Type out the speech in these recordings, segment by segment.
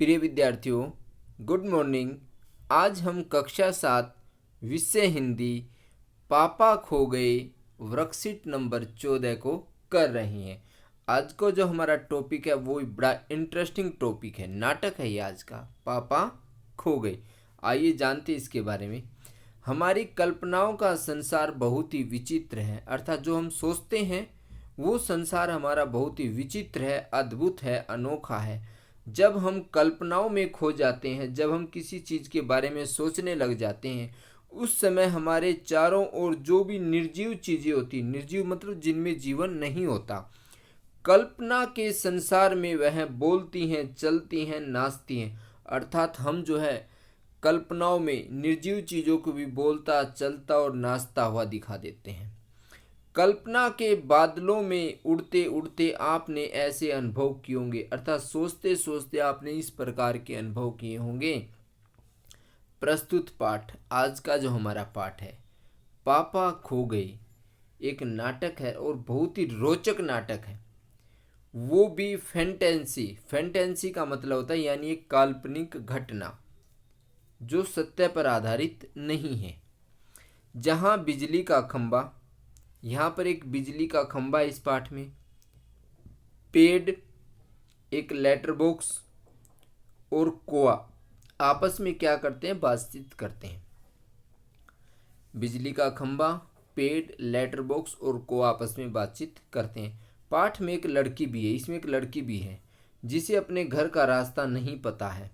प्रिय विद्यार्थियों, good morning. आज हम कक्षा 7 विषय हिंदी पापा खो गए वर्कशीट नंबर 14 को कर रही हैं। आज को जो हमारा टॉपिक है वो बड़ा इंटरेस्टिंग टॉपिक है, नाटक है ये आज का, पापा खो गए। आइए जानते इसके बारे में। हमारी कल्पनाओं का संसार बहुत ही विचित्र है, अर्थात जो हम सोचते हैं वो संसार हमारा बहुत ही विचित्र है, अद्भुत है, अनोखा है। जब हम कल्पनाओं में खो जाते हैं, जब हम किसी चीज़ के बारे में सोचने लग जाते हैं, उस समय हमारे चारों ओर जो भी निर्जीव चीज़ें होती, निर्जीव मतलब जिनमें जीवन नहीं होता, कल्पना के संसार में वह बोलती हैं, चलती हैं, नाचती हैं। अर्थात हम जो है कल्पनाओं में निर्जीव चीज़ों को भी बोलता, चलता और नाचता हुआ दिखा देते हैं। कल्पना के बादलों में उड़ते उड़ते आपने ऐसे अनुभव किए होंगे, अर्थात सोचते सोचते आपने इस प्रकार के अनुभव किए होंगे। प्रस्तुत पाठ, आज का जो हमारा पाठ है, पापा खो गए, एक नाटक है और बहुत ही रोचक नाटक है। वो भी फैंटेंसी। फैंटेंसी का मतलब होता है यानी एक काल्पनिक घटना जो सत्य पर आधारित नहीं है। जहां बिजली का खंबा, यहाँ पर एक बिजली का खंबा है इस पाठ में, पेड़, एक लेटर बॉक्स और कुआं आपस में क्या करते हैं, बातचीत करते हैं। बिजली का खंबा, पेड़, लेटर बॉक्स और कुआं आपस में बातचीत करते हैं। पाठ में एक लड़की भी है, इसमें एक लड़की भी है जिसे अपने घर का रास्ता नहीं पता है,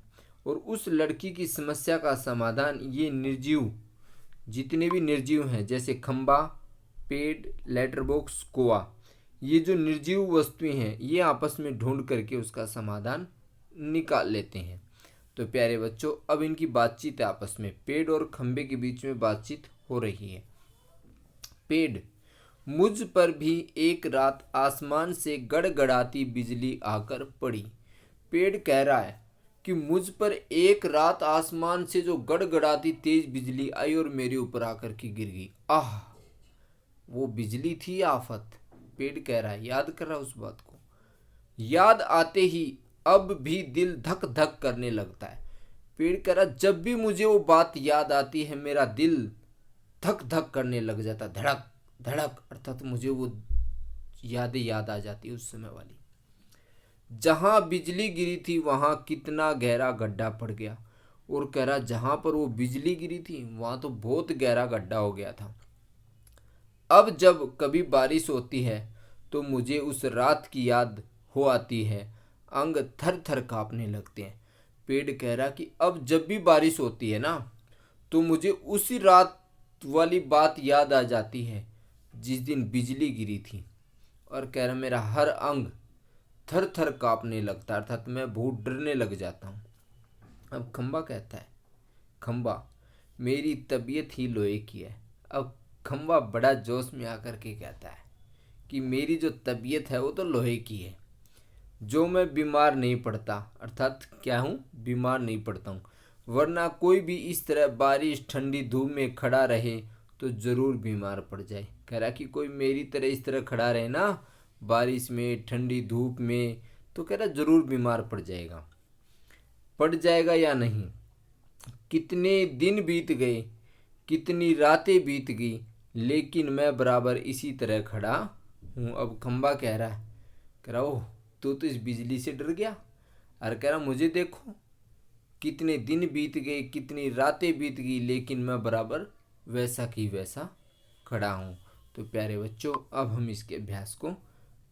और उस लड़की की समस्या का समाधान ये निर्जीव, जितने भी निर्जीव हैं जैसे खंबा, पेड़, लेटर बॉक्स, कुआं, ये जो निर्जीव वस्तुएं हैं ये आपस में ढूंढ करके उसका समाधान निकाल लेते हैं। तो प्यारे बच्चों, अब इनकी बातचीत है आपस में, पेड़ और खंबे के बीच में बातचीत हो रही है। पेड़, मुझ पर भी एक रात आसमान से गड़गड़ाती बिजली आकर पड़ी। पेड़ कह रहा है कि मुझ पर एक रात आसमान से जो गड़गड़ाती तेज बिजली आई और मेरे ऊपर आकर के गिर गई। आह, वो बिजली थी आफत। पेड़ कह रहा है, याद कर रहा है उस बात को। याद आते ही अब भी दिल धक धक करने लगता है। पेड़ कह रहा, जब भी मुझे वो बात याद आती है मेरा दिल धक धक करने लग जाता, धड़क धड़क, अर्थात मुझे वो यादें याद आ जाती उस समय वाली। जहां बिजली गिरी थी वहां कितना गहरा गड्ढा पड़ गया। और कह रहा, जहां पर वो बिजली गिरी थी वहां तो बहुत गहरा गड्ढा हो गया था। अब जब कभी बारिश होती है तो मुझे उस रात की याद हो आती है, अंग थर थर कांपने लगते हैं। पेड़ कह रहा कि अब जब भी बारिश होती है ना तो मुझे उसी रात वाली बात याद आ जाती है जिस दिन बिजली गिरी थी। और कह रहा, मेरा हर अंग थर थर कांपने लगता है, अर्थात मैं बहुत डरने लग जाता हूँ। अब खंबा कहता है, खंबा, मेरी तबीयत ही लोहे की है। अब खंबा बड़ा जोश में आकर के कहता है कि मेरी जो तबीयत है वो तो लोहे की है, जो मैं बीमार नहीं पड़ता, अर्थात क्या हूँ, बीमार नहीं पड़ता हूँ, वरना कोई भी इस तरह बारिश ठंडी धूप में खड़ा रहे तो ज़रूर बीमार पड़ जाए। कह रहा कि कोई मेरी तरह इस तरह खड़ा रहे ना बारिश में, ठंडी धूप में, तो कह रहा ज़रूर बीमार पड़ जाएगा या नहीं। कितने दिन बीत गए, कितनी रातें बीत गई, लेकिन मैं बराबर इसी तरह खड़ा हूँ। अब खंबा कह रहा, ओह, तू तो इस बिजली से डर गया। और कह रहा, मुझे देखो, कितने दिन बीत गए, कितनी रातें बीत गई, लेकिन मैं बराबर वैसा की वैसा खड़ा हूँ। तो प्यारे बच्चों, अब हम इसके अभ्यास को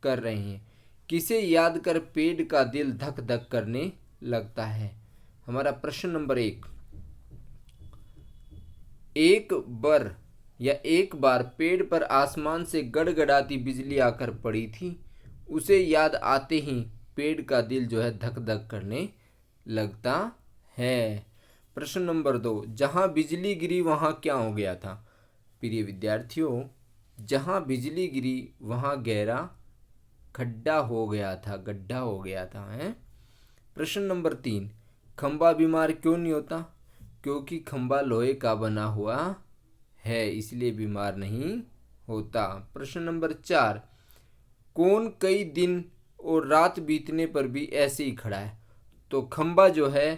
कर रहे हैं। किसे याद कर पेड़ का दिल धक धक करने लगता है। हमारा प्रश्न नंबर 1, एक बार पेड़ पर आसमान से गड़गड़ाती बिजली आकर पड़ी थी। उसे याद आते ही पेड़ का दिल जो है धक धक करने लगता है। प्रश्न नंबर 2, जहां बिजली गिरी वहां क्या हो गया था। प्रिय विद्यार्थियों, जहां बिजली गिरी वहां गहरा गड्ढा हो गया था है। प्रश्न नंबर 3, खंबा बीमार क्यों नहीं होता। क्योंकि खंबा लोहे का बना हुआ है, इसलिए बीमार नहीं होता। प्रश्न नंबर 4, कौन कई दिन और रात बीतने पर भी ऐसे ही खड़ा है। तो खंबा जो है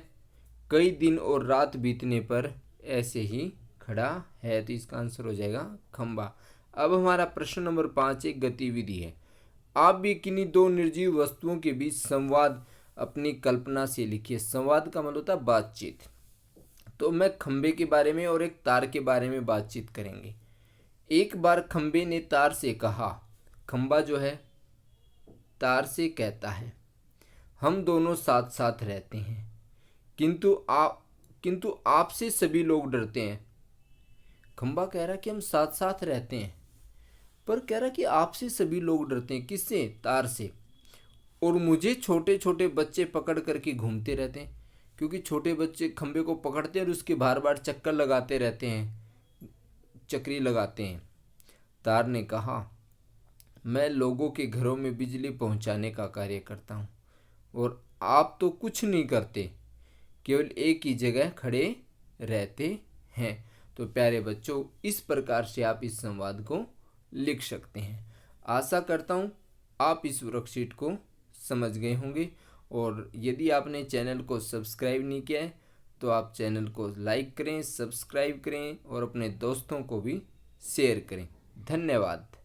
कई दिन और रात बीतने पर ऐसे ही खड़ा है, तो इसका आंसर हो जाएगा खंबा। अब हमारा प्रश्न नंबर 5 एक गतिविधि है। आप भी किन्हीं दो निर्जीव वस्तुओं के बीच संवाद अपनी कल्पना से लिखिए। संवाद का मतलब होता है बातचीत। तो मैं खंबे के बारे में और एक तार के बारे में बातचीत करेंगे। एक बार खंबे ने तार से कहा, खंबा जो है तार से कहता है, हम दोनों साथ साथ रहते हैं, किंतु आपसे सभी लोग डरते हैं। खंबा कह रहा कि हम साथ साथ रहते हैं, पर कह रहा कि आपसे सभी लोग डरते हैं। किससे? तार से। और मुझे छोटे छोटे बच्चे पकड़ करके घूमते रहते हैं, क्योंकि छोटे बच्चे खंबे को पकड़ते हैं और उसके बार बार चक्कर लगाते रहते हैं, चक्री लगाते हैं। तार ने कहा, मैं लोगों के घरों में बिजली पहुंचाने का कार्य करता हूं और आप तो कुछ नहीं करते, केवल एक ही जगह खड़े रहते हैं। तो प्यारे बच्चों, इस प्रकार से आप इस संवाद को लिख सकते हैं। आशा करता हूँ आप इस वर्कशीट को समझ गए होंगे, और यदि आपने चैनल को सब्सक्राइब नहीं किया है तो आप चैनल को लाइक करें, सब्सक्राइब करें और अपने दोस्तों को भी शेयर करें। धन्यवाद।